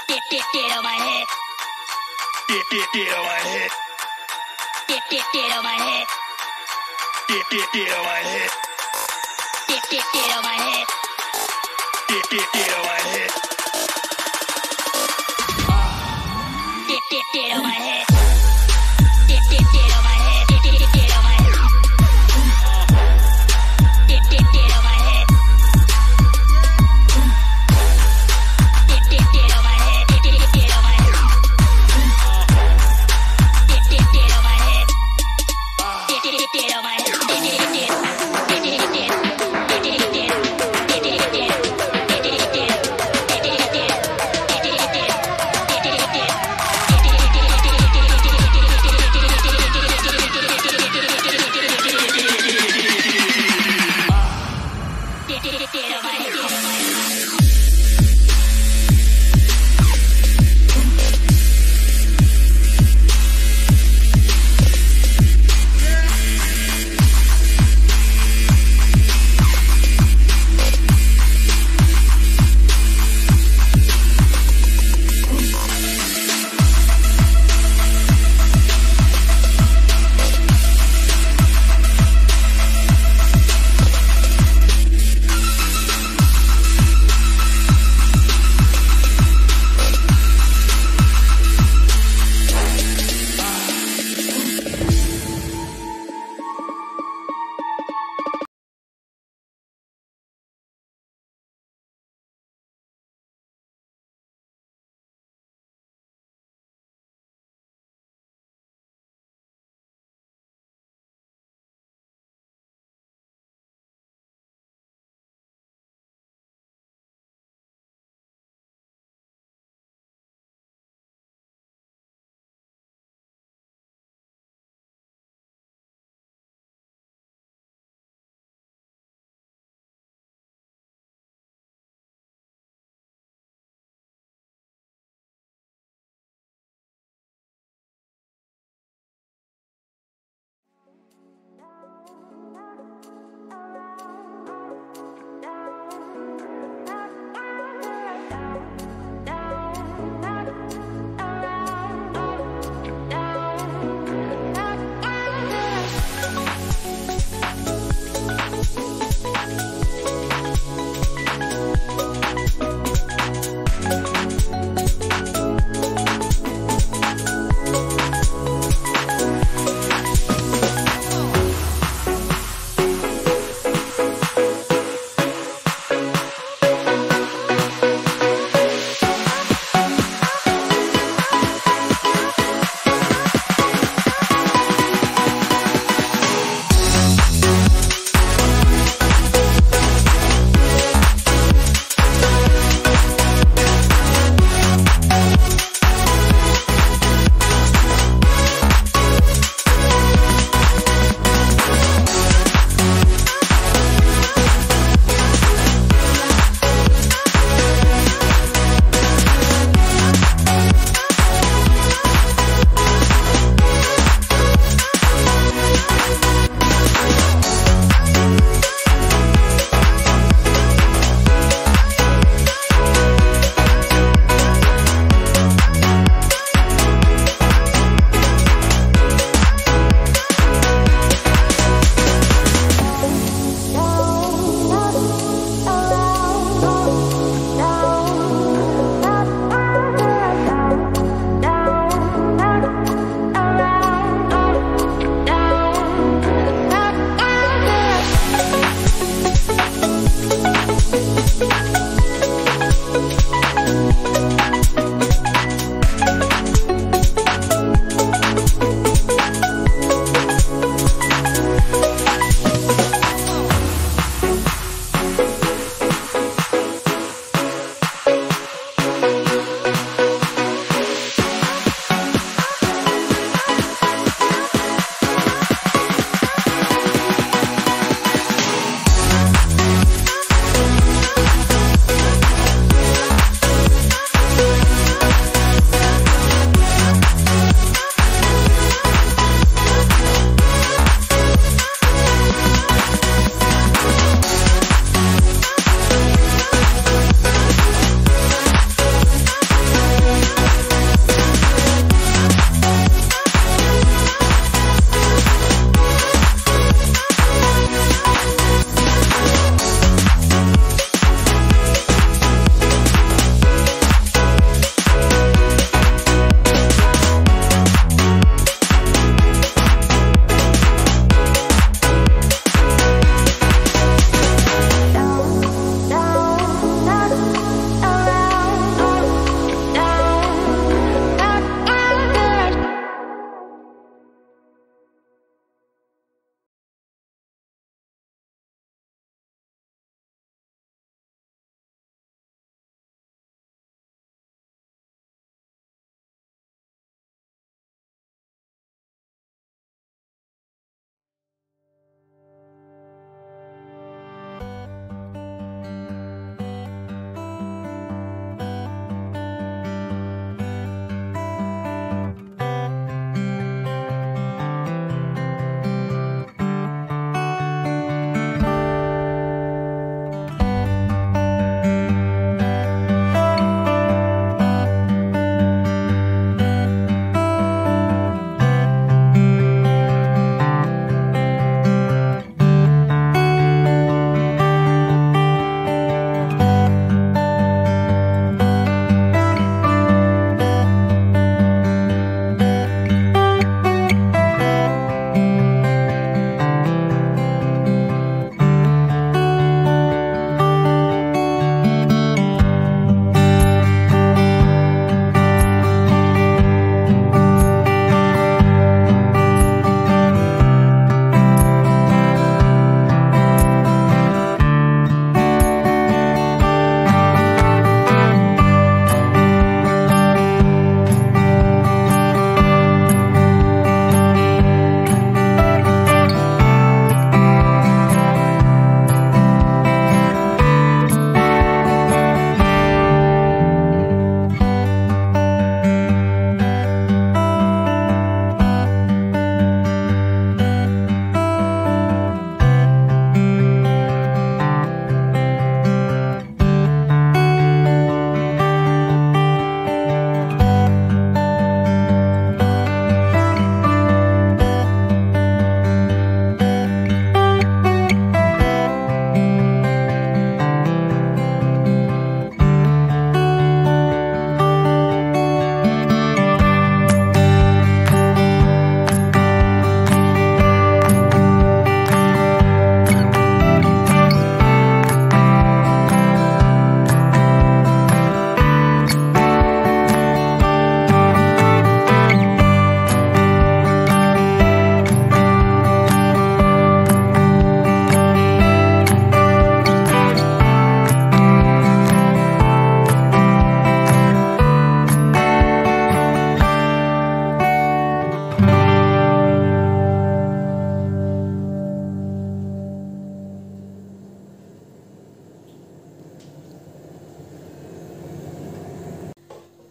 Get on my head. Get on my head. Get on my head. Get on my head. Get on my head. Get on my head. Get on my head. Get on my head. Get on my head. Get on my head.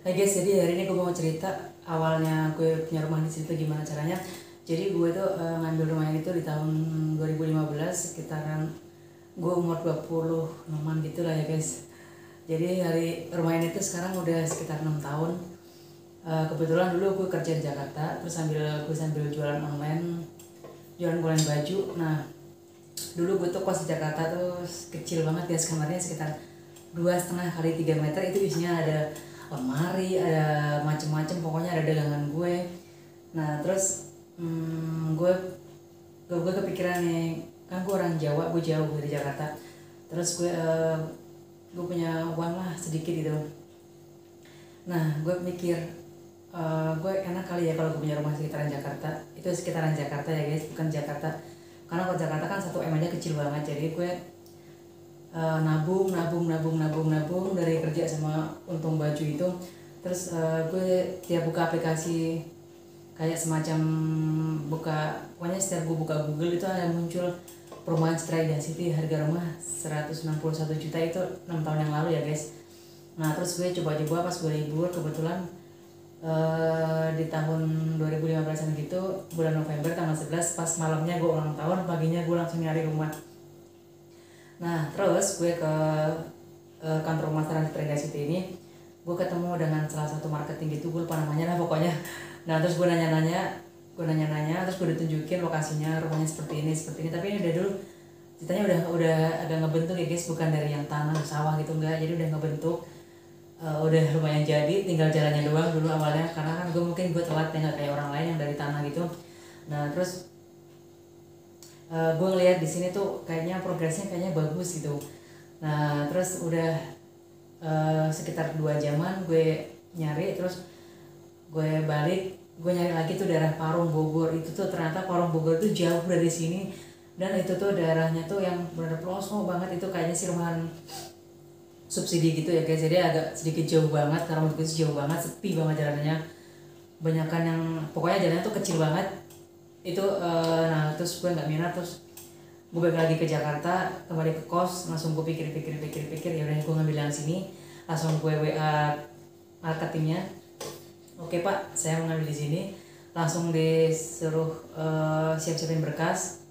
Hai guys, jadi hari ini gue mau cerita awalnya gue punya rumah di situ gimana caranya. Jadi gue tuh ngambil rumahnya itu di tahun 2015, sekitaran gue umur 26-an gitu lah ya guys. Jadi hari rumah ini tuh sekarang udah sekitar 6 tahun. Kebetulan dulu gue kerja di Jakarta, terus sambil jualan online baju. Nah, dulu gue tuh kos di Jakarta tuh kecil banget ya, kamarnya sekitar 2,5 kali 3 meter, itu isinya ada lemari, ada macem-macem, pokoknya ada dagangan gue. Nah terus gue kepikiran nih, kan gue orang Jawa, gue jauh dari Jakarta, terus gue punya uang lah sedikit gitu. Nah gue mikir gue enak kali ya kalau gue punya rumah sekitaran Jakarta. Itu sekitaran Jakarta ya guys, bukan Jakarta, karena kalau Jakarta kan 1 M aja kecil banget. Jadi gue nabung dari kerja sama untung baju itu. Terus gue tiap buka aplikasi kayak semacam pokoknya setiap gue buka Google itu ada muncul perumahan Citra Indah City, harga rumah 161 juta, itu 6 tahun yang lalu ya guys. Nah terus gue coba-coba pas gue libur, kebetulan di tahun 2015an gitu, bulan November tanggal 11, pas malamnya gue ulang tahun, paginya gue langsung nyari rumah. Nah terus gue ke kantor pemasaran Citra Indah City ini, gue ketemu dengan salah satu marketing gitu, gue lupa namanya lah pokoknya. Nah terus gue nanya-nanya, terus gue ditunjukin lokasinya, rumahnya seperti ini, tapi ini udah dulu ceritanya udah agak ngebentuk ya guys, bukan dari yang tanah sawah gitu, enggak, jadi udah ngebentuk. Udah lumayan jadi, tinggal jalannya doang dulu awalnya, karena kan gue telat ya, nggak kayak orang lain yang dari tanah gitu. Nah terus gue ngeliat di sini tuh kayaknya progresnya kayaknya bagus gitu. Nah terus udah sekitar 2 jaman gue nyari, terus gue balik, gue nyari lagi tuh daerah Parung Bogor. Itu tuh ternyata Parung Bogor tuh jauh dari sini, dan itu tuh daerahnya tuh yang benar pelosok banget, itu kayaknya sih rumahan subsidi gitu ya guys. Jadi agak sedikit jauh banget, karena menurut gue jauh banget, sepi banget jalannya, banyakan yang pokoknya jalannya tuh kecil banget itu. Nah terus gue nggak minat, terus gue balik lagi ke Jakarta, kembali ke kos, langsung gue pikir ya udah gue ngambil yang sini. Langsung gue WA marketingnya, oke pak, saya mengambil di sini. Langsung disuruh siap-siapin berkas.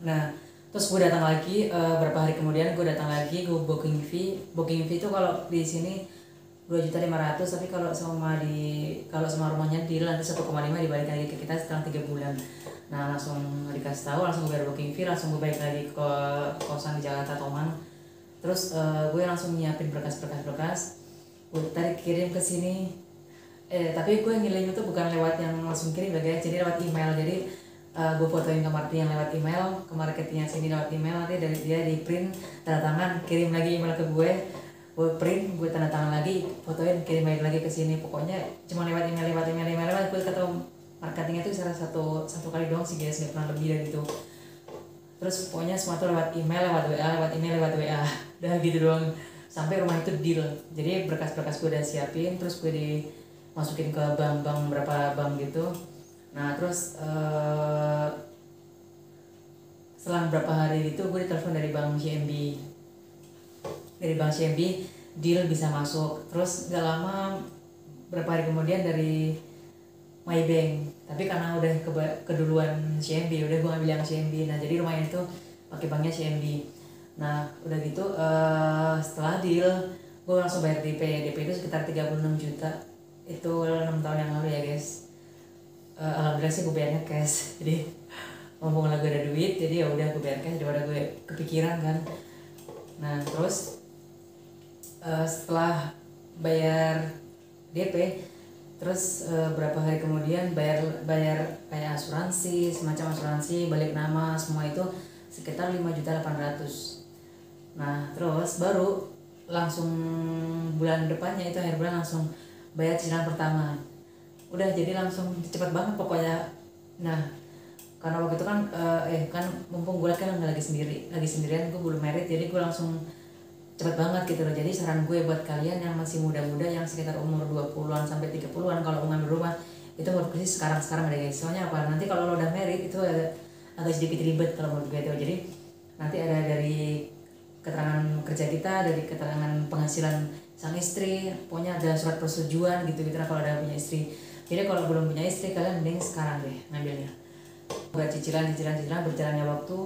Nah terus gue datang lagi, berapa hari kemudian gue datang lagi, gue booking fee itu kalau di sini 2.500.000, tapi kalau sama rumahnya deal nanti 1,5 dibalik lagi ke kita setelah 3 bulan. Nah langsung dikasih tahu, langsung gue bayar booking fee, langsung gue balik lagi ke kosan di Jakarta Tomang. Terus gue langsung nyiapin berkas, gue tarik kirim ke sini. Tapi gue ngirim itu bukan lewat yang langsung kirim ya guys, jadi lewat email. Jadi gue fotoin ke marketing yang lewat email, ke marketingnya sini lewat email, nanti dari dia di print, tanda tangan, kirim lagi email ke gue print, gue tanda tangan lagi, fotoin, kirim lagi ke sini. Pokoknya cuma lewat email. Gue ketemu marketingnya tuh satu kali doang sih guys, nggak pernah lebih dari itu. Terus pokoknya semua tuh lewat email, lewat WA, udah gitu doang sampai rumah itu deal. Jadi berkas-berkas gue udah siapin, terus gue dimasukin ke bank berapa bank gitu. Nah terus selang berapa hari itu gue ditelepon dari bank CMB, deal bisa masuk. Terus gak lama, berapa hari kemudian dari Maybank, tapi karena udah keduluan CMB, udah gue ambil yang CMB. Nah jadi rumahnya itu pakai banknya CMB. Nah udah gitu setelah deal gue langsung bayar DP itu sekitar 36 juta, itu 6 tahun yang lalu ya guys. Alhamdulillah sih gue bayarnya cash, jadi mumpung lagi ada duit, jadi ya udah gue bayar cash daripada gue kepikiran kan. Nah terus setelah bayar DP, terus berapa hari kemudian bayar kayak asuransi, semacam asuransi balik nama semua, itu sekitar 5.800.000. Nah terus baru langsung bulan depannya, itu akhir bulan, langsung bayar cicilan pertama. Udah jadi langsung cepet banget pokoknya. Nah karena waktu itu kan kan mumpung gue kan lagi sendirian, gue belum married, jadi gue langsung cepet banget gitu loh. Jadi saran gue buat kalian yang masih muda-muda, yang sekitar umur 20-an sampai 30-an, kalau mau ngambil rumah itu menurut gue sih sekarang ada guys. Soalnya apa, nanti kalau lo udah married itu agak sedikit ribet kalau menurut gue tuh. Jadi nanti ada dari keterangan kerja kita, dari keterangan penghasilan sang istri, pokoknya ada surat persetujuan gitu-gitu lah kalau ada punya istri. Jadi kalau belum punya istri kalian mending sekarang deh ngambilnya. Buat cicilan berjalannya waktu.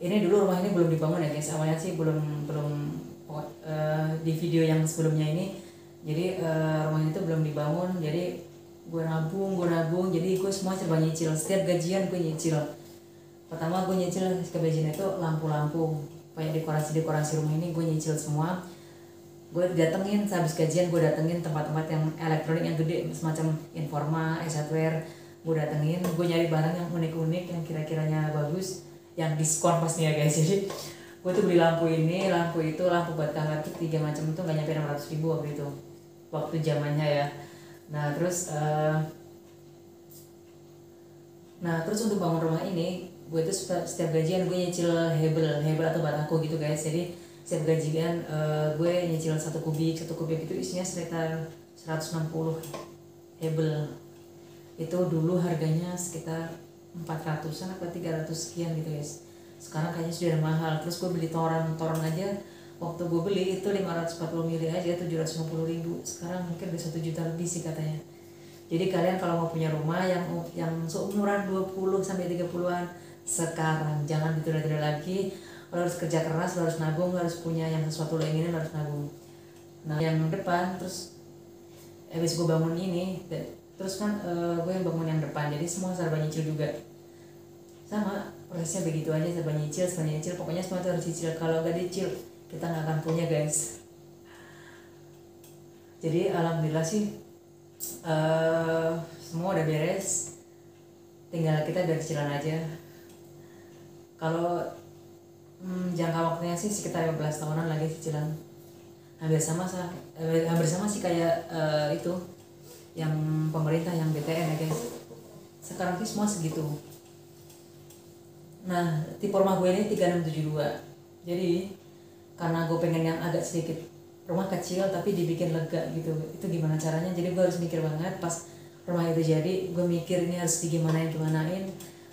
Ini dulu rumah ini belum dibangun ya guys, awalnya sih belum di video yang sebelumnya ini. Jadi rumah itu belum dibangun, jadi gue nabung, jadi gue semua serba nyicil. Setiap gajian gue nyicil. Pertama gue nyicil gajian itu lampu-lampu, kayak dekorasi rumah ini gue nyicil semua. Gue datengin sehabis gajian, gue datengin tempat-tempat yang elektronik yang gede semacam Informa, Hardware. Gue datengin, gue nyari barang yang unik-unik yang kira-kiranya bagus, yang diskon pastinya guys. Jadi gue tuh beli lampu ini, lampu itu, lampu buat kamar tuh 3 macam itu nggak nyampe 600.000 waktu itu, waktu zamannya ya. Nah terus untuk bangun rumah ini, gue tuh setiap gajian gue nyicil hebel atau batako gitu guys. Jadi setiap gajian gue nyicil satu kubik itu isinya sekitar 160 hebel. Itu dulu harganya sekitar 400-an atau 300 sekian gitu guys. Sekarang kayaknya sudah mahal. Terus gue beli toran aja, waktu gue beli itu 540 mili aja 750.000. Sekarang mungkin udah 1 juta lebih sih katanya. Jadi kalian kalau mau punya rumah yang seumuran 20 sampai 30-an sekarang, jangan ditunda-tunda lagi. Lo harus kerja keras, lo harus nabung, lo harus punya yang sesuatu lo inginin, lo harus nabung. Nah yang depan, terus habis gue bangun ini, terus kan gue yang bangun yang depan, jadi semua serba nyicil juga. Sama prosesnya begitu aja, serba nyicil, pokoknya semua itu harus cicil. Kalau gak dicil kita gak akan punya guys. Jadi alhamdulillah sih semua udah beres, tinggal kita biar cicilan aja. Kalau jangka waktunya sih sekitar 15 tahunan lagi cicilan. Hampir sama sih kayak itu yang pemerintah, yang BTN ya guys. Sekarang sih semua segitu. Nah tipe rumah gue ini 3672. Jadi karena gue pengen yang agak sedikit rumah kecil tapi dibikin lega gitu. Itu gimana caranya? Jadi gue harus mikir banget pas rumah itu jadi. Gue mikir ini harus digimanain.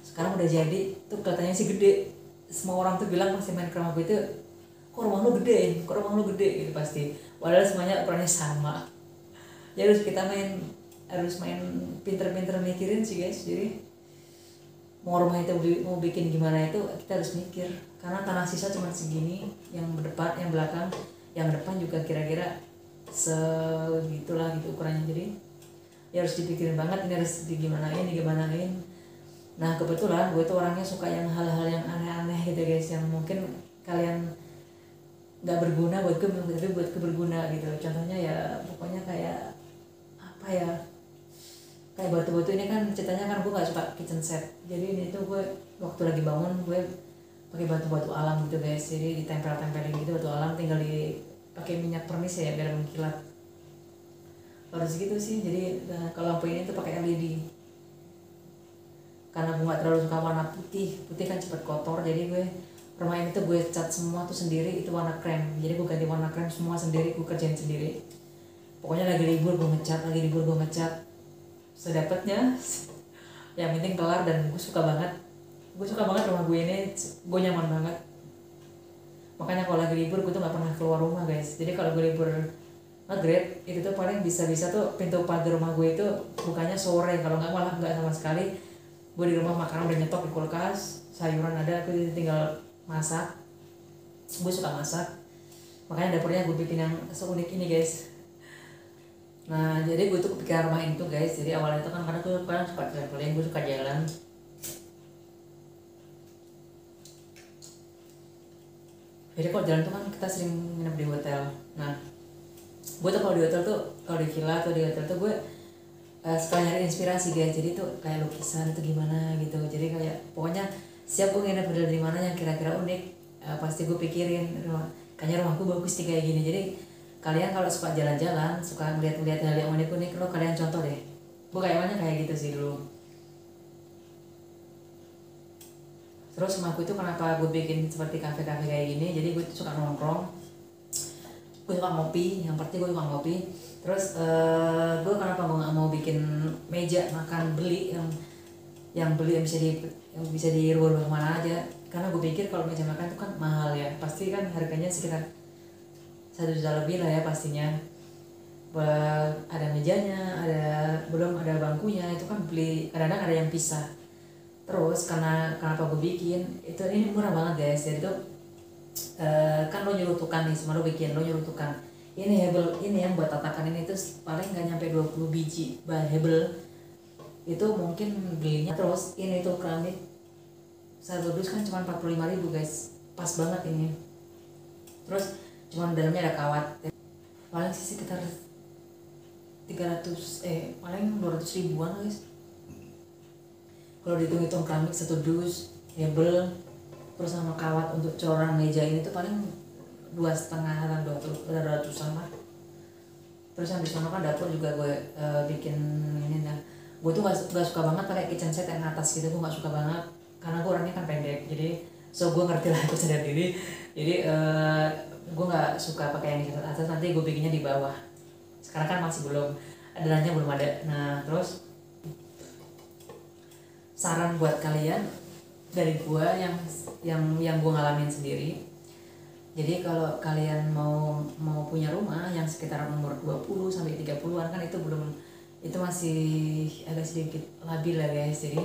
Sekarang udah jadi tuh kelihatannya sih gede. Semua orang tuh bilang pasti main ke rumah gue itu, kok rumah lu gede gitu pasti. Padahal semuanya ukurannya sama. Ya kita harus main pinter-pinter mikirin sih guys. Jadi mau rumah itu mau bikin gimana itu kita harus mikir, karena tanah sisa cuma segini, yang depan, yang belakang, yang depan juga kira-kira segitulah gitu ukurannya. Jadi ya harus dipikirin banget, ini harus digimanain. Nah kebetulan gue tuh orangnya suka yang hal-hal yang aneh-aneh gitu guys, yang mungkin kalian nggak berguna buat gue tapi buat gue berguna gitu. Contohnya ya pokoknya kayak apa ya, kayak batu-batu ini kan ceritanya kan gue nggak suka kitchen set. Jadi ini tuh gue waktu lagi bangun gue pakai batu-batu alam gitu guys. Jadi ditempel-tempelin gitu batu alam, tinggal pakai minyak permis ya biar mengkilat. Harus gitu sih. Jadi kalau lampu ini tuh pakai LED. Karena gue nggak terlalu suka warna putih kan cepat kotor. Jadi gue rumah ini tuh gue cat semua tuh sendiri, itu warna krem. Jadi gue ganti warna krem semua sendiri, gue kerjain sendiri. Pokoknya lagi libur gue ngecat sedapatnya. Yang penting kelar, dan gue suka banget rumah gue ini, gue nyaman banget. Makanya kalau lagi libur gue tuh nggak pernah keluar rumah guys. Jadi kalau gue libur nge-grade itu tuh paling bisa-bisa tuh pintu pagar rumah gue itu bukanya sore, kalau nggak malah nggak sama sekali. Gue di rumah makanan udah nyetok di kulkas, sayuran ada, aku tinggal masak. Gue suka masak, makanya dapurnya gue bikin yang seunik ini guys. Nah jadi gue tuh kepikiran rumah ini tuh guys. Jadi awalnya itu kan karena gue suka traveling, gue suka jalan. Jadi kalau jalan tuh kan kita sering nginep di hotel. Nah gue tuh kalau di hotel tuh, kalau di villa atau di hotel tuh gue suka nyari inspirasi guys. Jadi tuh kayak lukisan itu gimana gitu. Jadi kayak pokoknya siap gue nginep di mana yang kira-kira unik, pasti gue pikirin kayaknya rumahku bagus nih kayak gini. Jadi kalian kalau suka jalan-jalan, suka ngeliat-ngeliat hal yang unik-unik, lo kalian contoh deh. Gue kayak gitu sih dulu. Terus rumahku itu kenapa gue bikin seperti kafe-kafe kayak gini? Jadi gue suka nongkrong, gue suka ngopi. Yang pasti gue suka ngopi. Terus gue kenapa gue nggak mau bikin meja makan beli yang bisa dirubah kemana aja? Karena gue pikir kalau meja makan itu kan mahal ya, pasti kan harganya sekitar 1 1 juta lebih lah ya pastinya. Ada mejanya, belum ada bangkunya, itu kan beli kadang-kadang ada yang pisah. Terus kenapa gue bikin itu, ini murah banget guys. Jadi tuh kan lo nyuruh tukang nih, semua lo nyuruh tukang. Ini hebel ini yang buat tatakan ini tuh paling nggak nyampe 20 biji hebel itu mungkin belinya. Terus ini tuh keramik satu dus kan cuma 45.000 guys, pas banget ini. Terus cuma dalamnya ada kawat, paling sih sekitar 300 paling 200 ribuan guys kalau dihitung-hitung. Keramik satu dus, hebel, terus sama kawat untuk coran meja ini tuh paling 2,5 atau 200-an lah. Terus yang di sana kan dapur juga gue bikin ini. Nah gue tuh gak suka banget pakai kitchen set yang atas gitu, gue gak suka banget karena gue orangnya kan pendek. Jadi gue ngerti lah, gue sadar diri. Jadi gue gak suka pakai yang di atas, nanti gue bikinnya di bawah. Sekarang kan masih belum, adelannya belum ada. Nah terus saran buat kalian dari gue yang gue ngalamin sendiri. Jadi kalau kalian mau punya rumah yang sekitar umur 20 sampai 30-an kan itu masih agak sedikit labil lah guys. Jadi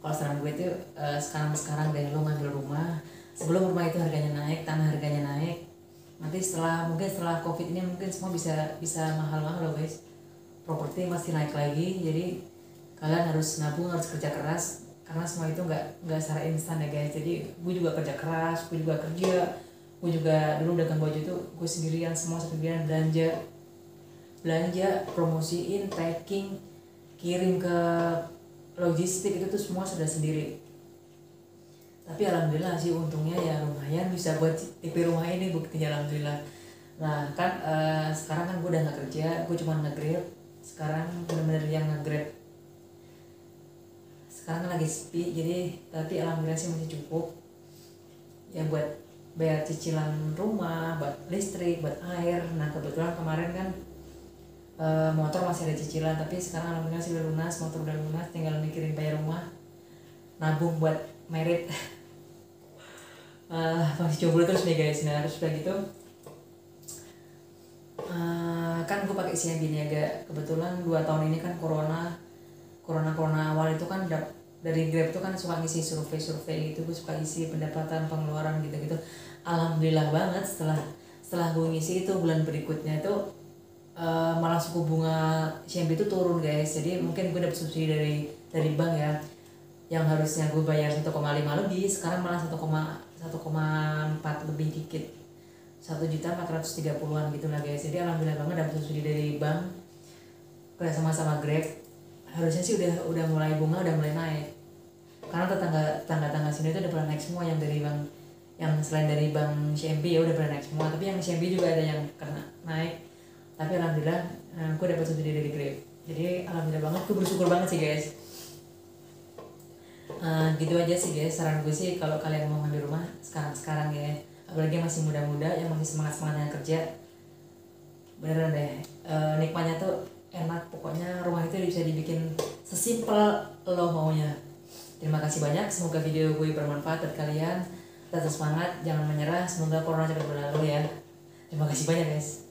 kalau saran gue itu sekarang deh lo ngambil rumah sebelum rumah itu harganya naik, tanah harganya naik. Nanti mungkin setelah covid ini mungkin semua bisa mahal-mahal loh guys. Properti masih naik lagi, jadi kalian harus nabung, harus kerja keras karena semua itu nggak secara instan ya guys. Jadi gue juga kerja keras, gue juga dulu dagang baju tuh gue sendirian, semua sendirian, belanja, promosiin, packing, kirim ke logistik, itu tuh semua sudah sendiri. Tapi alhamdulillah sih untungnya ya lumayan bisa buat DP rumah ini, buktinya alhamdulillah. Nah kan sekarang kan gue udah nggak kerja, gue cuma nge-grab. Sekarang bener-bener yang nge-grab sekarang lagi sepi, jadi tapi alhamdulillah sih masih cukup ya buat bayar cicilan rumah, buat listrik, buat air. Nah kebetulan kemarin kan motor masih ada cicilan, tapi sekarang alhamdulillah sih udah lunas, motor udah lunas, tinggal mikirin bayar rumah, nabung buat merit. Masih jomblo terus nih guys. Nah terus udah gitu kan gue pakai CMB Niaga. Kebetulan 2 tahun ini kan corona awal itu kan dari Grab itu kan suka ngisi survei gitu, gue suka isi pendapatan, pengeluaran gitu. Alhamdulillah banget setelah gue ngisi itu bulan berikutnya itu malah suku bunga CMB itu turun guys. Jadi mungkin gue dapet subsidi dari bank ya, yang harusnya gue bayar 1,5 lebih, sekarang malah 1,4 lebih dikit, 1.430.000 gitu lah guys. Jadi alhamdulillah banget dapet subsidi dari bank kerja sama Grab. Harusnya sih udah mulai bunga, udah mulai naik karena tetangga sini itu udah pernah naik semua, yang dari bank, yang selain dari bank CMB ya udah pernah naik semua, tapi yang CMB juga ada yang kena naik. Tapi alhamdulillah gue dapet subsidi dari Grab, jadi alhamdulillah banget, gue bersyukur banget sih guys. Gitu aja sih guys saran gue sih kalau kalian mau ngambil rumah sekarang ya, apalagi masih muda-muda yang masih semangatnya kerja, beneran deh nikmatnya tuh enak. Pokoknya rumah itu bisa dibikin sesimpel lo maunya. Terima kasih banyak, semoga video gue bermanfaat buat kalian. Tetap semangat, jangan menyerah, semoga corona cepat berlalu ya. Terima kasih banyak guys.